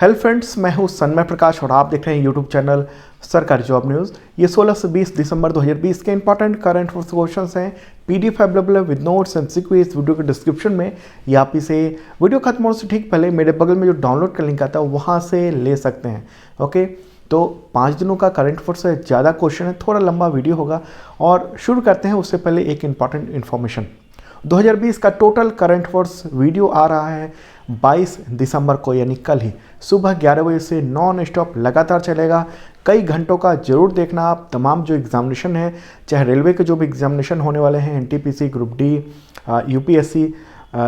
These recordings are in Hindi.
हेलो फ्रेंड्स, मैं हूं सन्मय प्रकाश और आप देख रहे हैं यूट्यूब चैनल सरकारी जॉब न्यूज़। ये 16 से 20 दिसंबर 2020 के इंपॉर्टेंट करंट क्वेश्चंस हैं। पीडीएफ अवेलेबल है विद नोट्स एंड सीक्वेंस इस वीडियो के डिस्क्रिप्शन में, या आप इसे वीडियो खत्म होने से ठीक पहले मेरे बगल में जो डाउनलोड का लिंक आता है वहाँ से ले सकते हैं। ओके, तो 5 दिनों का करंट अफेयर से ज़्यादा क्वेश्चन है, थोड़ा लंबा वीडियो होगा। और शुरू करते हैं उससे पहले एक इंपॉर्टेंट इन्फॉर्मेशन। 2020 का टोटल करंट अफेयर्स वीडियो आ रहा है 22 दिसंबर को, यानी कल ही सुबह 11 बजे से नॉन स्टॉप लगातार चलेगा। कई घंटों का जरूर देखना आप। तमाम जो एग्जामिनेशन है, चाहे रेलवे के जो भी एग्जामिनेशन होने वाले हैं, एनटीपीसी, ग्रुप डी, यूपीएससी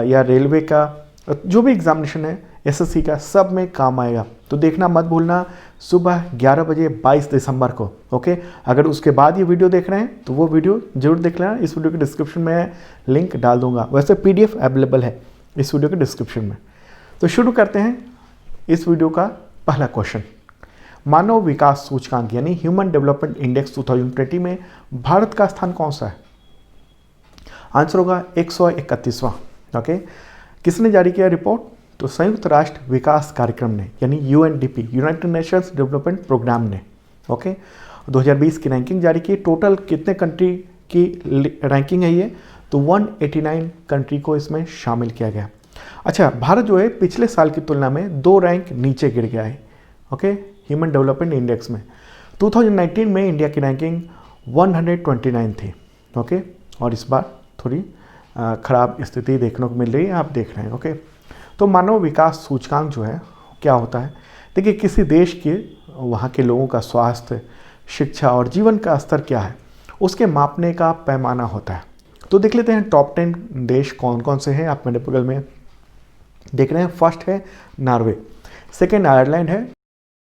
या रेलवे का जो भी एग्जामिनेशन है, एसएससी का, सब में काम आएगा। तो देखना मत भूलना सुबह 11 बजे 22 दिसंबर को। ओके, अगर उसके बाद ये वीडियो देख रहे हैं तो वो वीडियो जरूर देख लेना। इस वीडियो के डिस्क्रिप्शन में लिंक डाल दूंगा। वैसे पीडीएफ अवेलेबल है इस वीडियो के डिस्क्रिप्शन में। तो शुरू करते हैं इस वीडियो का पहला क्वेश्चन। मानव विकास सूचकांक यानी ह्यूमन डेवलपमेंट इंडेक्स 2020 में भारत का स्थान कौन सा है? आंसर होगा 131वां। ओके, किसने जारी किया रिपोर्ट? तो संयुक्त राष्ट्र विकास कार्यक्रम ने, यानी UNDP, United Nations Development Programme ने। ओके, 2020 की रैंकिंग जारी की। टोटल कितने कंट्री की रैंकिंग है ये? तो 189 कंट्री को इसमें शामिल किया गया। अच्छा, भारत जो है पिछले साल की तुलना में 2 रैंक नीचे गिर गया है। ओके, ह्यूमन डेवलपमेंट इंडेक्स में 2019 में इंडिया की रैंकिंग 129 थी। ओके, और इस बार थोड़ी ख़राब स्थिति देखने को मिल रही है, आप देख रहे हैं। ओके, तो मानव विकास सूचकांक जो है क्या होता है? देखिए, किसी देश के वहाँ के लोगों का स्वास्थ्य, शिक्षा और जीवन का स्तर क्या है, उसके मापने का पैमाना होता है। तो देख लेते हैं टॉप 10 देश कौन कौन से हैं। आप मेरे बगल में देख रहे हैं। फर्स्ट है नॉर्वे, सेकेंड आयरलैंड है,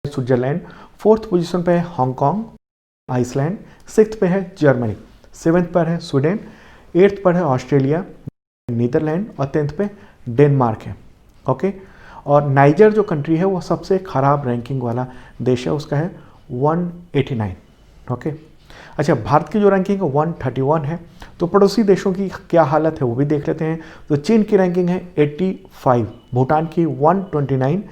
स्विट्जरलैंड, फोर्थ पोजीशन पे है हांगकांग, आइसलैंड, सिक्स्थ पे है जर्मनी, सेवेंथ पर है स्वीडन, एट्थ पर है ऑस्ट्रेलिया, नीदरलैंड और 10th पे डेनमार्क है। ओके, और नाइजर जो कंट्री है वो सबसे ख़राब रैंकिंग वाला देश है, उसका है 189। ओके, अच्छा, भारत की जो रैंकिंग है 131 है। तो पड़ोसी देशों की क्या हालत है वो भी देख लेते हैं। तो चीन की रैंकिंग है 85, भूटान की 129,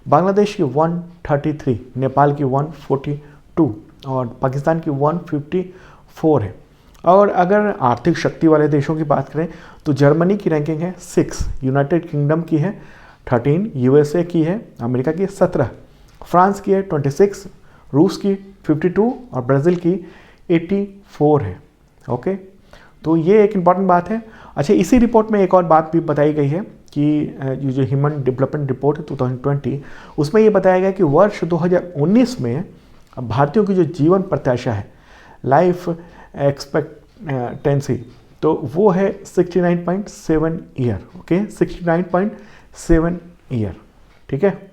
बांग्लादेश की 133, नेपाल की 142 और पाकिस्तान की 154 है। और अगर आर्थिक शक्ति वाले देशों की बात करें तो जर्मनी की रैंकिंग है 6, यूनाइटेड किंगडम की है 13, यूएसए की है, अमेरिका की 17, फ्रांस की है 26, रूस की 52 और ब्राज़ील की 84 है। ओके, तो ये एक इम्पॉर्टेंट बात है। अच्छा, इसी रिपोर्ट में एक और बात भी बताई गई है कि ये जो ह्यूमन डेवलपमेंट रिपोर्ट है 2020, उसमें ये बताया गया कि वर्ष 2019 में भारतीयों की जो जीवन प्रत्याशा है, लाइफ एक्सपेक्टेंसी, तो वो है 69.7 ईयर। Okay, 69.7 year. ठीक है,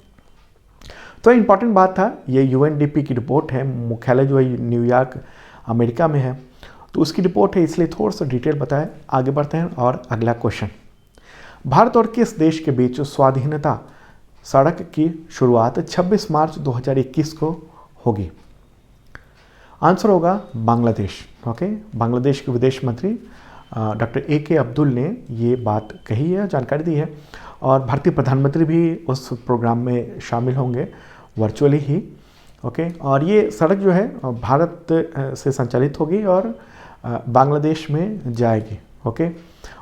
तो इंपॉर्टेंट बात था। ये यूएनडीपी की रिपोर्ट है, मुख्यालय जो है न्यूयॉर्क अमेरिका में है, तो उसकी रिपोर्ट है, इसलिए थोड़ा सा डिटेल बताएं। आगे बढ़ते हैं और अगला क्वेश्चन। भारत और किस देश के बीच स्वाधीनता सड़क की शुरुआत 26 मार्च 2021 को होगी? आंसर होगा बांग्लादेश। ओके, बांग्लादेश के विदेश मंत्री डॉक्टर AK अब्दुल ने ये बात कही है, जानकारी दी है। और भारतीय प्रधानमंत्री भी उस प्रोग्राम में शामिल होंगे वर्चुअली ही। ओके, और ये सड़क जो है भारत से संचालित होगी और बांग्लादेश में जाएगी। ओके,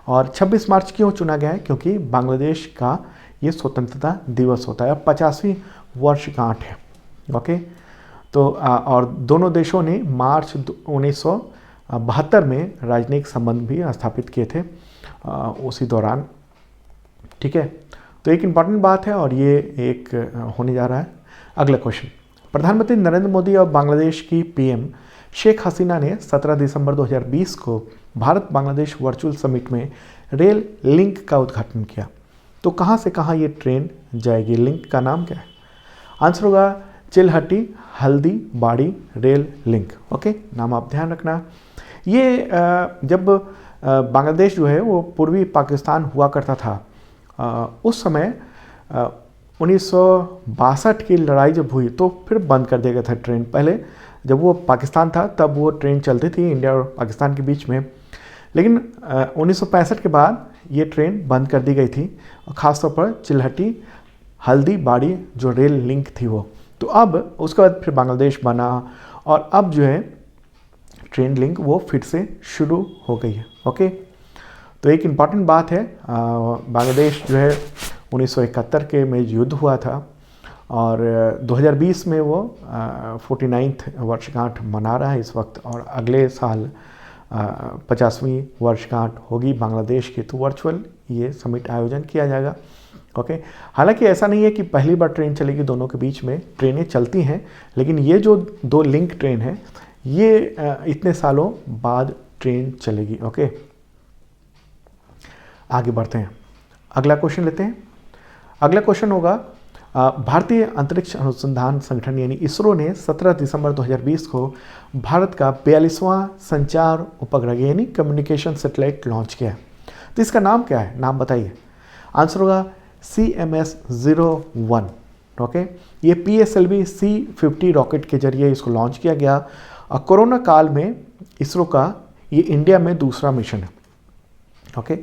और 26 मार्च क्यों चुना गया है? क्योंकि बांग्लादेश का ये स्वतंत्रता दिवस होता है और 50वीं वर्षगांठ है। ओके, तो और दोनों देशों ने मार्च 1972 में राजनयिक संबंध भी स्थापित किए थे उसी दौरान। ठीक है, तो एक इम्पॉर्टेंट बात है और ये एक होने जा रहा है। अगला क्वेश्चन। प्रधानमंत्री नरेंद्र मोदी और बांग्लादेश की PM शेख हसीना ने 17 दिसंबर 2020 को भारत बांग्लादेश वर्चुअल समिट में रेल लिंक का उद्घाटन किया। तो कहाँ से कहाँ ये ट्रेन जाएगी? लिंक का नाम क्या है? आंसर होगा चिलहटी हल्दी बाड़ी रेल लिंक। ओके, नाम आप ध्यान रखना। ये जब बांग्लादेश जो है वो पूर्वी पाकिस्तान हुआ करता था, उस समय 1962 की लड़ाई जब हुई तो फिर बंद कर दिया गया था ट्रेन। पहले जब वो पाकिस्तान था तब वो ट्रेन चलती थी इंडिया और पाकिस्तान के बीच में, लेकिन 1965 के बाद ये ट्रेन बंद कर दी गई थी, ख़ासतौर पर चिलहटी हल्दीबाड़ी जो रेल लिंक थी वो। तो अब उसके बाद फिर बांग्लादेश बना और अब जो है ट्रेन लिंक वो फिर से शुरू हो गई है। ओके, तो एक इम्पॉर्टेंट बात है, बांग्लादेश जो है 1971 के में युद्ध हुआ था और 2020 में वो 49th वर्षगांठ मना रहा है इस वक्त, और अगले साल 50वीं वर्षगांठ होगी बांग्लादेश की, तो वर्चुअल ये समिट आयोजन किया जाएगा। ओके, हालांकि ऐसा नहीं है कि पहली बार ट्रेन चलेगी, दोनों के बीच में ट्रेनें चलती हैं, लेकिन ये जो 2 लिंक ट्रेन है ये इतने सालों बाद ट्रेन चलेगी। ओके, आगे बढ़ते हैं, अगला क्वेश्चन लेते हैं। अगला क्वेश्चन होगा, भारतीय अंतरिक्ष अनुसंधान संगठन यानी इसरो ने 17 दिसंबर 2020 को भारत का 42वां संचार उपग्रह यानी कम्युनिकेशन सैटेलाइट लॉन्च किया। तो इसका नाम क्या है, नाम बताइए। आंसर होगा CMS-01। ओके, ये PSLV C-50 रॉकेट के जरिए इसको लॉन्च किया गया और कोरोना काल में इसरो का ये इंडिया में दूसरा मिशन है। ओके,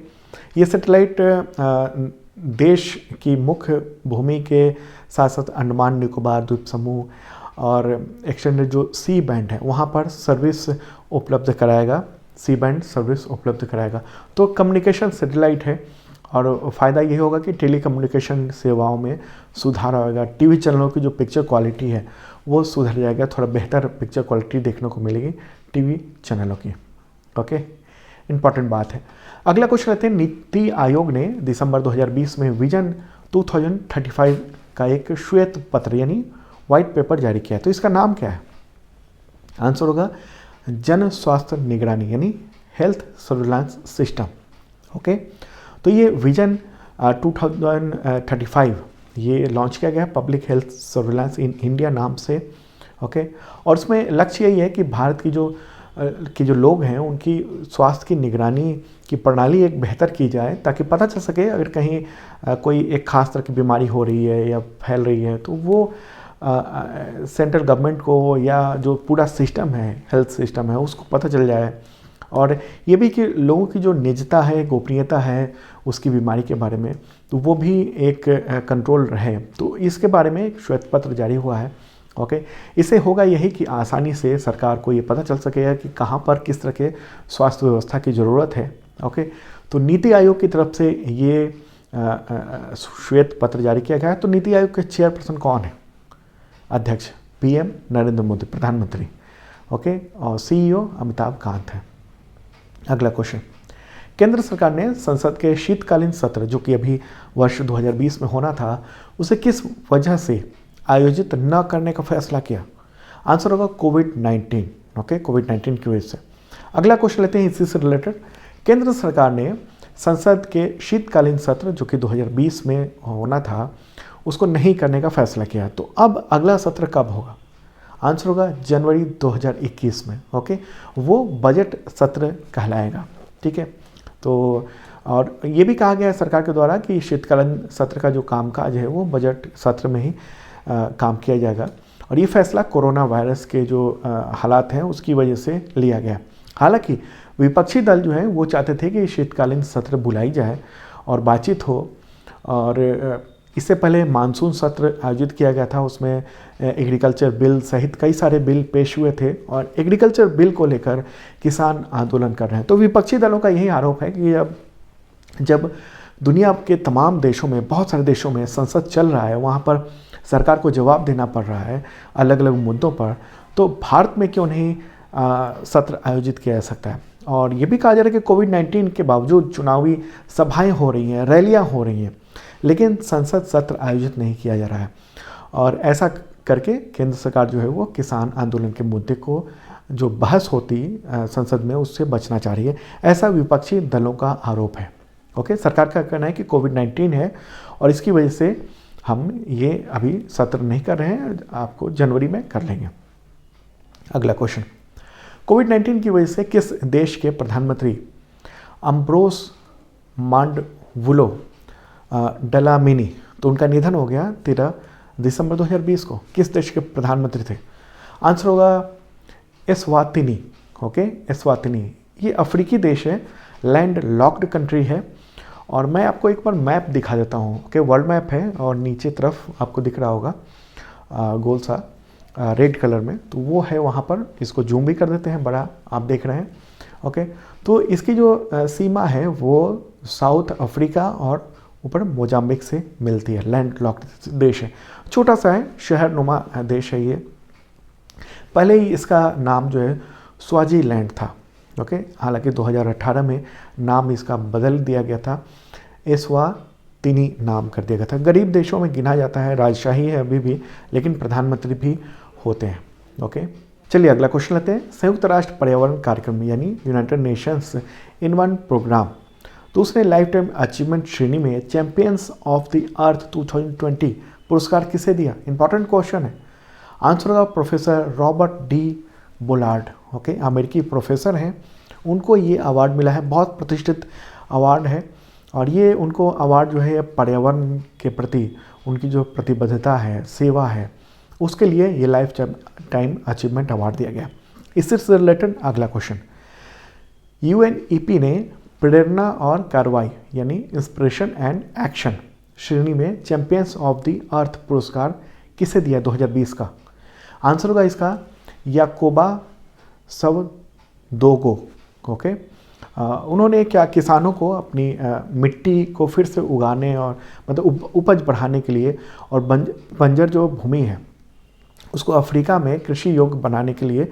ये सैटेलाइट देश की मुख्य भूमि के साथ साथ अंडमान निकोबार द्वीप समूह और एक्सटेंडेड जो सी बैंड है वहाँ पर सर्विस उपलब्ध कराएगा, सी बैंड सर्विस उपलब्ध कराएगा। तो कम्युनिकेशन सैटेलाइट है और फ़ायदा ये होगा कि टेली कम्युनिकेशन सेवाओं में सुधार आएगा। टीवी चैनलों की जो पिक्चर क्वालिटी है वो सुधर जाएगा, थोड़ा बेहतर पिक्चर क्वालिटी देखने को मिलेगी टीवी चैनलों की। ओके, इम्पॉर्टेंट बात है। अगला क्वेश्चन लेते हैं, नीति आयोग ने दिसंबर 2020 में विजन 2035 का एक श्वेत पत्र यानी वाइट पेपर जारी किया। तो इसका नाम क्या है? आंसर होगा जन स्वास्थ्य निगरानी यानी हेल्थ सर्विलांस सिस्टम। ओके, तो ये विजन 2035 ये लॉन्च किया गया है, public health surveillance in India नाम से। ओके, और उसमें लक्ष्य यही है कि भारत की जो लोग हैं उनकी स्वास्थ्य की निगरानी की प्रणाली एक बेहतर की जाए, ताकि पता चल सके अगर कहीं कोई एक खास तरह की बीमारी हो रही है या फैल रही है तो वो सेंट्रल गवर्नमेंट को या जो पूरा सिस्टम है, हेल्थ सिस्टम है, उसको पता चल जाए। और ये भी कि लोगों की जो निजता है, गोपनीयता है उसकी बीमारी के बारे में, तो वो भी एक कंट्रोल रहे। तो इसके बारे में एक श्वेत पत्र जारी हुआ है। ओके, इससे होगा यही कि आसानी से सरकार को ये पता चल सकेगा कि कहाँ पर किस तरह के स्वास्थ्य व्यवस्था की ज़रूरत है। ओके, तो नीति आयोग की तरफ से ये श्वेत पत्र जारी किया गया है। तो नीति आयोग के चेयरपर्सन कौन है? अध्यक्ष PM नरेंद्र मोदी, प्रधानमंत्री। ओके, और CEO अमिताभ कांत है। अगला क्वेश्चन, केंद्र सरकार ने संसद के शीतकालीन सत्र जो कि अभी वर्ष 2020 में होना था उसे किस वजह से आयोजित न करने का फैसला किया? आंसर होगा कोविड-19। ओके, कोविड-19 की वजह से। अगला क्वेश्चन लेते हैं इसी से रिलेटेड। केंद्र सरकार ने संसद के शीतकालीन सत्र जो कि 2020 में होना था उसको नहीं करने का फैसला किया। तो अब अगला सत्र कब होगा? आंसर होगा जनवरी 2021 में। ओके, वो बजट सत्र कहलाएगा। ठीक है, तो और ये भी कहा गया है सरकार के द्वारा कि शीतकालीन सत्र का जो कामकाज है वो बजट सत्र में ही काम किया जाएगा। और ये फैसला कोरोना वायरस के जो हालात हैं उसकी वजह से लिया गया। हालांकि विपक्षी दल जो है वो चाहते थे कि शीतकालीन सत्र बुलाई जाए और बातचीत हो। और इससे पहले मानसून सत्र आयोजित किया गया था, उसमें एग्रीकल्चर बिल सहित कई सारे बिल पेश हुए थे और एग्रीकल्चर बिल को लेकर किसान आंदोलन कर रहे हैं। तो विपक्षी दलों का यही आरोप है कि जब दुनिया के तमाम देशों में, बहुत सारे देशों में संसद चल रहा है, वहाँ पर सरकार को जवाब देना पड़ रहा है अलग अलग मुद्दों पर, तो भारत में क्यों नहीं सत्र आयोजित किया जा सकता है। और ये भी कहा जा रहा है कि कोविड-19 के बावजूद चुनावी सभाएं हो रही हैं, रैलियां हो रही हैं, लेकिन संसद सत्र आयोजित नहीं किया जा रहा है। और ऐसा करके केंद्र सरकार जो है वो किसान आंदोलन के मुद्दे को जो बहस होती संसद में उससे बचना चाह रही है, ऐसा विपक्षी दलों का आरोप है। ओके, सरकार का कहना है कि कोविड-19 है और इसकी वजह से हम ये अभी सत्र नहीं कर रहे हैं, आपको जनवरी में कर लेंगे। अगला क्वेश्चन, कोविड-19 की वजह से किस देश के प्रधानमंत्री अम्ब्रोस मांडवुलो डलामिनी, तो उनका निधन हो गया 13 दिसंबर 2020 को। किस देश के प्रधानमंत्री थे? आंसर होगा एस्वातिनी। ओके, एस्वातिनी ये अफ्रीकी देश है, लैंड लॉक्ड कंट्री है और मैं आपको एक बार मैप दिखा देता हूँ। ओके, वर्ल्ड मैप है और नीचे तरफ आपको दिख रहा होगा गोल सा रेड कलर में, तो वो है वहाँ पर। इसको जूम भी कर देते हैं, बड़ा आप देख रहे हैं। ओके, तो इसकी जो सीमा है वो साउथ अफ्रीका और ऊपर मोजाम्बिक से मिलती है। लैंड लॉक्ड देश है, छोटा सा है, शहर नुमा देश है ये। पहले ही इसका नाम जो है स्वाजीलैंड था। ओके, हालांकि 2018 में नाम इसका बदल दिया गया था, एस्वातिनी नाम कर दिया गया था। गरीब देशों में गिना जाता है, राजशाही है अभी भी, लेकिन प्रधानमंत्री भी होते हैं। ओके, चलिए अगला क्वेश्चन लेते हैं। संयुक्त राष्ट्र पर्यावरण कार्यक्रम यानी यूनाइटेड नेशंस इन्वायरमेंट प्रोग्राम दूसरे लाइफ टाइम अचीवमेंट श्रेणी में चैंपियंस ऑफ द अर्थ 2020 पुरस्कार किसे दिया? इंपॉर्टेंट क्वेश्चन है। आंसर होगा professor Robert D Bullard. Okay, अमेरिकी प्रोफेसर हैं, उनको ये अवार्ड मिला है, बहुत प्रतिष्ठित अवार्ड है। और ये उनको अवार्ड जो है पर्यावरण के प्रति उनकी जो प्रतिबद्धता है, सेवा है, उसके लिए ये लाइफ टाइम अचीवमेंट अवार्ड दिया गया। इससे रिलेटेड अगला क्वेश्चन, यूएनईपी ने प्रेरणा और कार्रवाई यानी इंस्पिरेशन एंड एक्शन श्रेणी में चैंपियंस ऑफ द अर्थ पुरस्कार किसे दिया 2020 का? आंसर होगा इसका याकोबा सवदोगो। ओके, उन्होंने क्या किसानों को अपनी मिट्टी को फिर से उगाने और मतलब उपज बढ़ाने के लिए और बंजर जो भूमि है उसको अफ्रीका में कृषि योग्य बनाने के लिए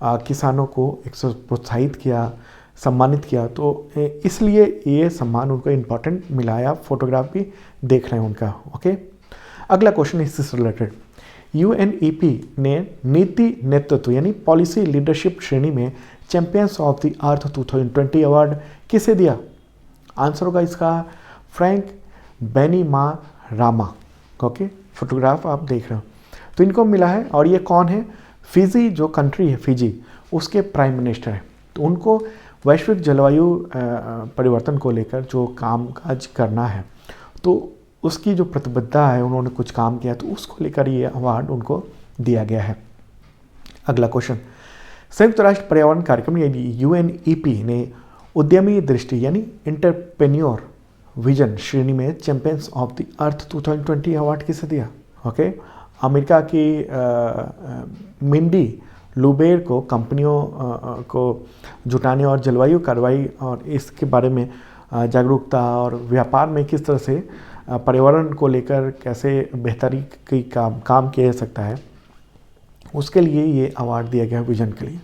किसानों को एक प्रोत्साहित किया, सम्मानित किया। तो इसलिए ये सम्मान उनको इम्पोर्टेंट मिला है। आप फोटोग्राफ भी देख रहे हैं उनका। ओके, अगला क्वेश्चन इससे रिलेटेड, यूएनईपी ने नीति नेतृत्व यानी पॉलिसी लीडरशिप श्रेणी में champions of the earth 2020 award किसे दिया? आंसर होगा इसका फ्रैंक बैनिमारामा। ओके, फोटोग्राफ आप देख रहे हो, तो इनको मिला है। और ये कौन है? फिजी जो कंट्री है, फिजी, उसके प्राइम मिनिस्टर हैं। तो उनको वैश्विक जलवायु परिवर्तन को लेकर जो काम काज करना है, तो उसकी जो प्रतिबद्धता है, उन्होंने कुछ काम किया, तो उसको लेकर ये अवार्ड उनको दिया गया है। अगला क्वेश्चन, संयुक्त राष्ट्र पर्यावरण कार्यक्रम यानी यूएनईपी ने उद्यमी दृष्टि यानी इंटरप्रेन्योर विजन श्रेणी में champions of the earth 2020 award किसे दिया? ओके, अमेरिका की मिंडी लुबेर को कंपनियों को जुटाने और जलवायु कार्रवाई और इसके बारे में जागरूकता और व्यापार में किस तरह से पर्यावरण को लेकर कैसे बेहतरी की काम किया जा सकता है, उसके लिए ये अवार्ड दिया गया विजन के लिए।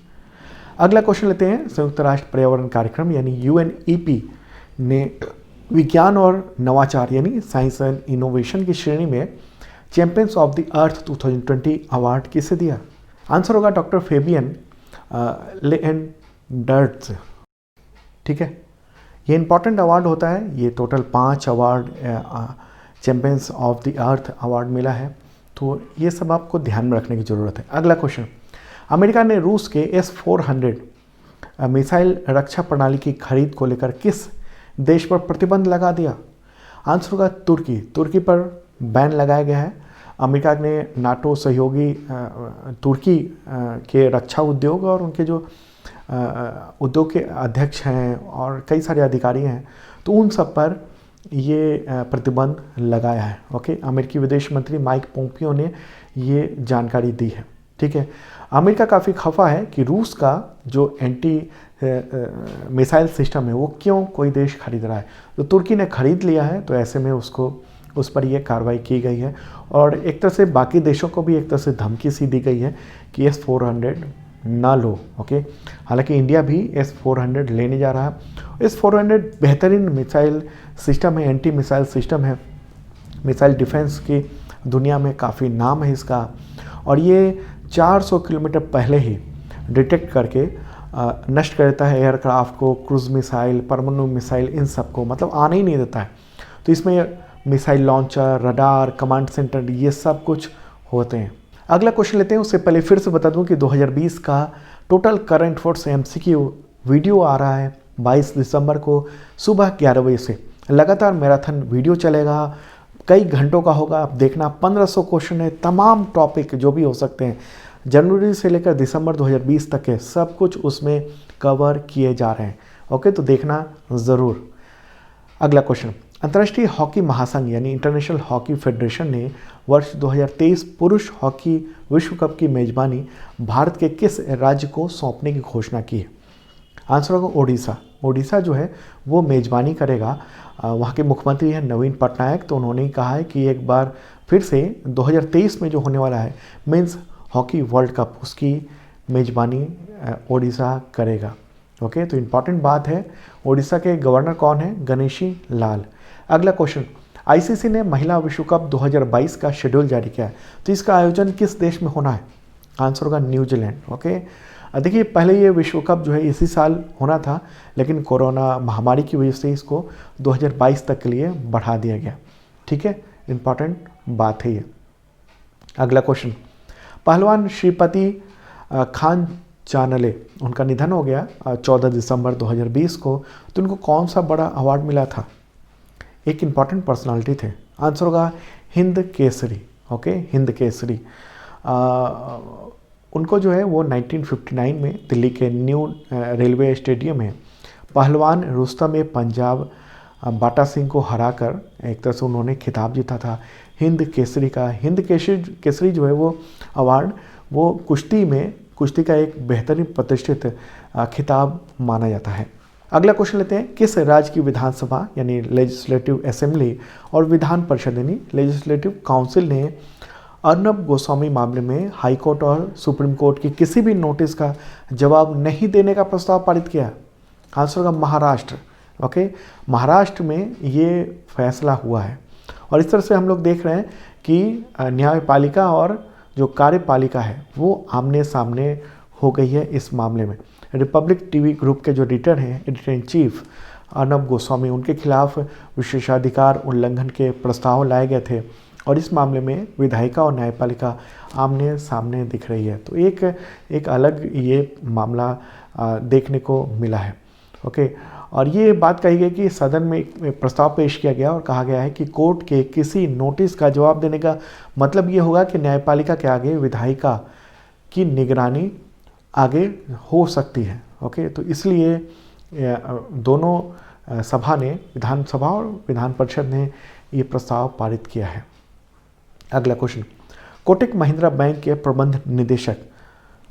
अगला क्वेश्चन लेते हैं। संयुक्त राष्ट्र पर्यावरण कार्यक्रम यानी यूएनईपी ने विज्ञान और नवाचार यानी साइंस एंड इनोवेशन की श्रेणी में champions of the earth 2020 award किसे दिया? आंसर होगा डॉक्टर फेबियन लेएंडर्ट्स। ठीक है, ये इंपॉर्टेंट अवार्ड होता है। ये total 5 award champions of the earth award मिला है, तो ये सब आपको ध्यान में रखने की ज़रूरत है। अगला क्वेश्चन, अमेरिका ने रूस के S-400 मिसाइल रक्षा प्रणाली की खरीद को लेकर किस देश पर प्रतिबंध लगा दिया? आंसर होगा तुर्की। तुर्की पर बैन लगाया गया है। अमेरिका ने नाटो सहयोगी तुर्की के रक्षा उद्योग और उनके जो उद्योग के अध्यक्ष हैं और कई सारे अधिकारी हैं, तो उन सब पर ये प्रतिबंध लगाया है। ओके, अमेरिकी विदेश मंत्री माइक पोम्पियो ने ये जानकारी दी है। ठीक है, अमेरिका काफ़ी खफा है कि रूस का जो एंटी मिसाइल सिस्टम है वो क्यों कोई देश खरीद रहा है। तो तुर्की ने खरीद लिया है, तो ऐसे में उस पर यह कार्रवाई की गई है। और एक तरह से बाकी देशों को भी एक तरह से धमकी सी दी गई है कि S-400 ना लो। ओके, हालांकि इंडिया भी S-400 लेने जा रहा है। S-400 बेहतरीन मिसाइल सिस्टम है, एंटी मिसाइल सिस्टम है। मिसाइल डिफेंस की दुनिया में काफ़ी नाम है इसका, और ये 400 किलोमीटर पहले ही डिटेक्ट करके नष्ट कर देता है एयरक्राफ्ट को, क्रूज मिसाइल, परमाणु मिसाइल, इन सब को मतलब आने ही नहीं देता है। तो इसमें missile launcher, radar, command centre, ये सब कुछ होते हैं। अगला क्वेश्चन लेते हैं। उससे पहले फिर से बता दूं कि 2020 का total current affairs MCQ video आ रहा है 22 दिसंबर को सुबह 11 बजे से। लगातार मैराथन वीडियो चलेगा, कई घंटों का होगा। आप देखना, 1500 क्वेश्चन है, तमाम टॉपिक जो भी हो सकते हैं जनवरी से लेकर दिसंबर 2020 तक है, सब कुछ उसमें कवर किए जा रहे हैं। ओके, तो देखना ज़रूर। अगला क्वेश्चन, अंतर्राष्ट्रीय हॉकी महासंघ यानी इंटरनेशनल हॉकी फेडरेशन ने वर्ष 2023 पुरुष हॉकी विश्व कप की मेजबानी भारत के किस राज्य को सौंपने की घोषणा की है? आंसर होगा ओडिशा। ओडिशा जो है वो मेजबानी करेगा। वहाँ के मुख्यमंत्री हैं नवीन पटनायक, तो उन्होंने कहा है कि एक बार फिर से 2023 में जो होने वाला है मेंस हॉकी वर्ल्ड कप, उसकी मेजबानी ओडिशा करेगा। ओके, तो इम्पॉर्टेंट बात है। ओडिशा के गवर्नर कौन है? गणेशी लाल। अगला क्वेश्चन, आईसीसी ने महिला विश्व कप 2022 का शेड्यूल जारी किया है, तो इसका आयोजन किस देश में होना है? आंसर होगा न्यूजीलैंड। ओके, देखिए पहले ये विश्व कप जो है इसी साल होना था, लेकिन कोरोना महामारी की वजह से इसको 2022 तक के लिए बढ़ा दिया गया। ठीक है, इम्पॉर्टेंट बात है ये। अगला क्वेश्चन, पहलवान श्रीपति खान चानले, उनका निधन हो गया 14 दिसंबर 2020 को, तो उनको कौन सा बड़ा अवार्ड मिला था? एक इम्पॉर्टेंट पर्सनालिटी थे। आंसर होगा हिंद केसरी। ओके, हिंद केसरी। उनको जो है वो 1959 में दिल्ली के न्यू रेलवे स्टेडियम में पहलवान रुस्तम ए पंजाब बाटा सिंह को हराकर एक तरह से उन्होंने खिताब जीता था हिंद केसरी का। हिंद केसरी जो है वो अवार्ड वो कुश्ती का एक बेहतरीन प्रतिष्ठित खिताब माना जाता है। अगला क्वेश्चन लेते हैं, किस राज्य की विधानसभा यानी लेजिस्लेटिव असेंबली और विधान परिषद यानी लेजिस्लेटिव काउंसिल ने अर्नब गोस्वामी मामले में हाई कोर्ट और सुप्रीम कोर्ट की किसी भी नोटिस का जवाब नहीं देने का प्रस्ताव पारित किया? आंसर होगा महाराष्ट्र। ओके, महाराष्ट्र में ये फैसला हुआ है और इस तरह से हम लोग देख रहे हैं कि न्यायपालिका और जो कार्यपालिका है वो आमने सामने हो गई है इस मामले में। रिपब्लिक टीवी ग्रुप के जो एडिटर हैं, editor in chief Arnab Goswami, उनके खिलाफ विशेषाधिकार उल्लंघन के प्रस्ताव लाए गए थे और इस मामले में विधायिका और न्यायपालिका आमने सामने दिख रही है। तो एक अलग ये मामला देखने को मिला है। ओके, और ये बात कही गई कि सदन में एक प्रस्ताव पेश किया गया और कहा गया है कि कोर्ट के किसी नोटिस का जवाब देने का मतलब ये होगा कि न्यायपालिका के आगे विधायिका की निगरानी आगे हो सकती है। ओके, तो इसलिए दोनों सभा ने, विधानसभा और विधान परिषद ने ये प्रस्ताव पारित किया है। अगला क्वेश्चन, कोटक महिंद्रा बैंक के प्रबंध निदेशक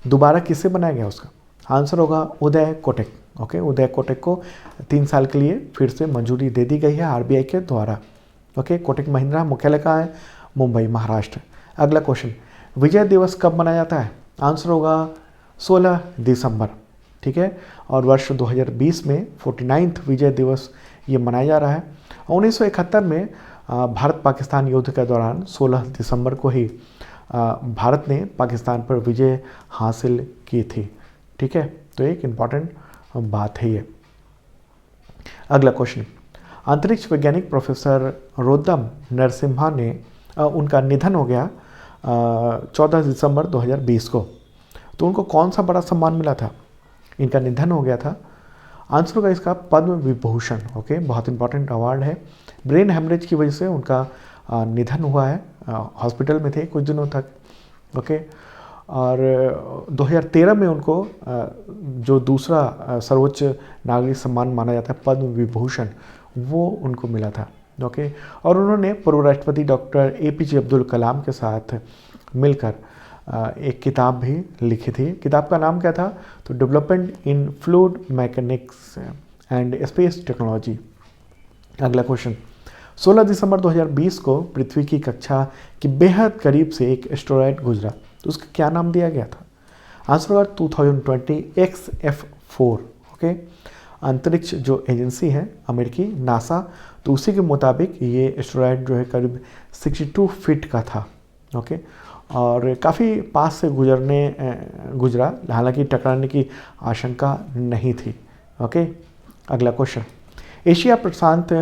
दोबारा किसे बनाया गया उसका? आंसर होगा उदय कोटक। ओके, उदय कोटक को 3 साल के लिए फिर से मंजूरी दे दी गई है आरबीआई के द्वारा। ओके, कोटक महिंद्रा मुख्यालय कहाँ है? मुंबई, महाराष्ट्र। अगला क्वेश्चन, विजय दिवस कब मनाया जाता है? आंसर होगा 16 दिसंबर। ठीक है, और वर्ष 2020 में 49वां विजय दिवस ये मनाया जा रहा है। 1971 में भारत पाकिस्तान युद्ध के दौरान 16 दिसंबर को ही भारत ने पाकिस्तान पर विजय हासिल की थी। ठीक है, तो एक इम्पॉर्टेंट बात है ये। अगला क्वेश्चन, अंतरिक्ष वैज्ञानिक प्रोफेसर रोद्दम नरसिम्हा ने उनका निधन हो गया 14 दिसंबर 2020 को, तो उनको कौन सा बड़ा सम्मान मिला था? इनका निधन हो गया था। आंसर होगा इसका पद्म विभूषण। ओके, बहुत इंपॉर्टेंट अवार्ड है। ब्रेन हेमरेज की वजह से उनका निधन हुआ है, हॉस्पिटल में थे कुछ दिनों तक। ओके, और 2013 में उनको जो दूसरा सर्वोच्च नागरिक सम्मान माना जाता है पद्म विभूषण, वो उनको मिला था। ओके, और उन्होंने पूर्व राष्ट्रपति डॉक्टर एपीजे अब्दुल कलाम के साथ मिलकर एक किताब भी लिखी थी। किताब का नाम क्या था? तो development in fluid mechanics and space technology. अगला क्वेश्चन, 16 दिसंबर 2020 को पृथ्वी की कक्षा के बेहद करीब से एक एस्टेरॉयड गुजरा, तो उसका क्या नाम दिया गया था? आंसर होगा 2020 XF4। ओके, अंतरिक्ष जो एजेंसी है अमेरिकी नासा, तो उसी के मुताबिक ये एस्टेरॉयड जो है करीब 62 फीट का था। ओके, और काफ़ी पास से गुजरा, हालांकि टकराने की आशंका नहीं थी। ओके, अगला क्वेश्चन, एशिया प्रशांत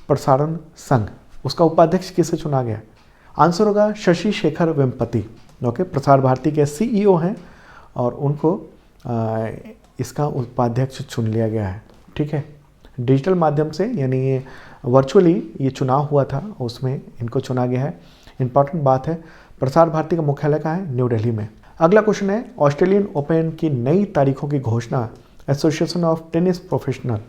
प्रसारण संघ, उसका उपाध्यक्ष किसे चुना गया? आंसर होगा शशि शेखर वेम्पति। ओके, प्रसार भारती के सीईओ हैं और उनको इसका उपाध्यक्ष चुन लिया गया है। ठीक है, डिजिटल माध्यम से यानी ये वर्चुअली ये चुनाव हुआ था, उसमें इनको चुना गया है। इंपॉर्टेंट बात है, प्रसार भारती का मुख्यालय कहाँ है? न्यू दिल्ली में। अगला क्वेश्चन है, ऑस्ट्रेलियन ओपन की नई तारीखों की घोषणा एसोसिएशन ऑफ टेनिस प्रोफेशनल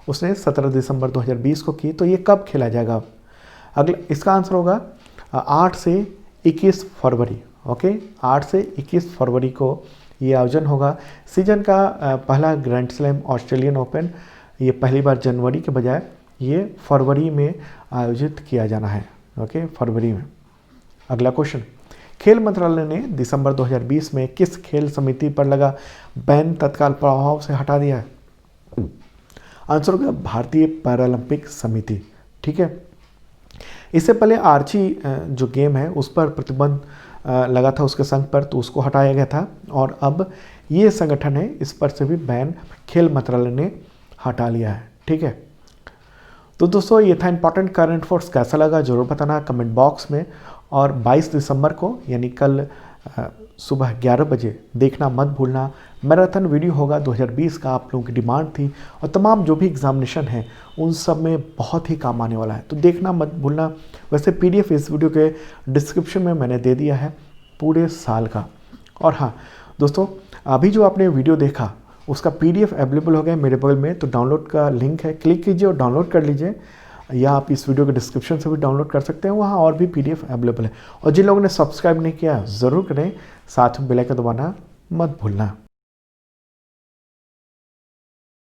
उसने 17 दिसंबर 2020 को की। तो ये कब खेला जाएगा? अगला इसका आंसर होगा 8 से 21 फरवरी। ओके, 8 से 21 फरवरी को ये आयोजन होगा। सीजन का पहला ग्रैंड स्लैम ऑस्ट्रेलियन ओपन ये पहली बार जनवरी के बजाय ये फरवरी में आयोजित किया जाना है। ओके, फरवरी में। अगला क्वेश्चन, खेल मंत्रालय ने दिसंबर 2020 में किस खेल समिति पर लगा बैन तत्काल प्रभाव से हटा दिया है? आंसर होगा भारतीय पैरालंपिक समिति। ठीक है, इससे पहले आर्ची जो गेम है उस पर प्रतिबंध लगा था उसके संघ पर, तो उसको हटाया गया था और अब ये संगठन है इस पर से भी बैन खेल मंत्रालय ने हटा लिया है। ठीक है, तो दोस्तों ये था इंपॉर्टेंट करंट अफेयर्स। कैसा लगा जरूर बताना कमेंट बॉक्स में। और 22 दिसंबर को यानी कल सुबह 11 बजे देखना मत भूलना। मैराथन वीडियो होगा 2020 का, आप लोगों की डिमांड थी और तमाम जो भी एग्जामिनेशन है उन सब में बहुत ही काम आने वाला है, तो देखना मत भूलना। वैसे पीडीएफ इस वीडियो के डिस्क्रिप्शन में मैंने दे दिया है पूरे साल का। और हाँ दोस्तों, अभी जो आपने वीडियो देखा उसका पीडीएफ अवेलेबल हो गया मेरे बगल में, तो डाउनलोड का लिंक है, क्लिक कीजिए और डाउनलोड कर लीजिए, या आप इस वीडियो के डिस्क्रिप्शन से भी डाउनलोड कर सकते हैं, वहाँ और भी पीडीएफ अवेलेबल है। और जिन लोगों ने सब्सक्राइब नहीं किया ज़रूर करें, साथ में बेल आइकन दबाना मत भूलना।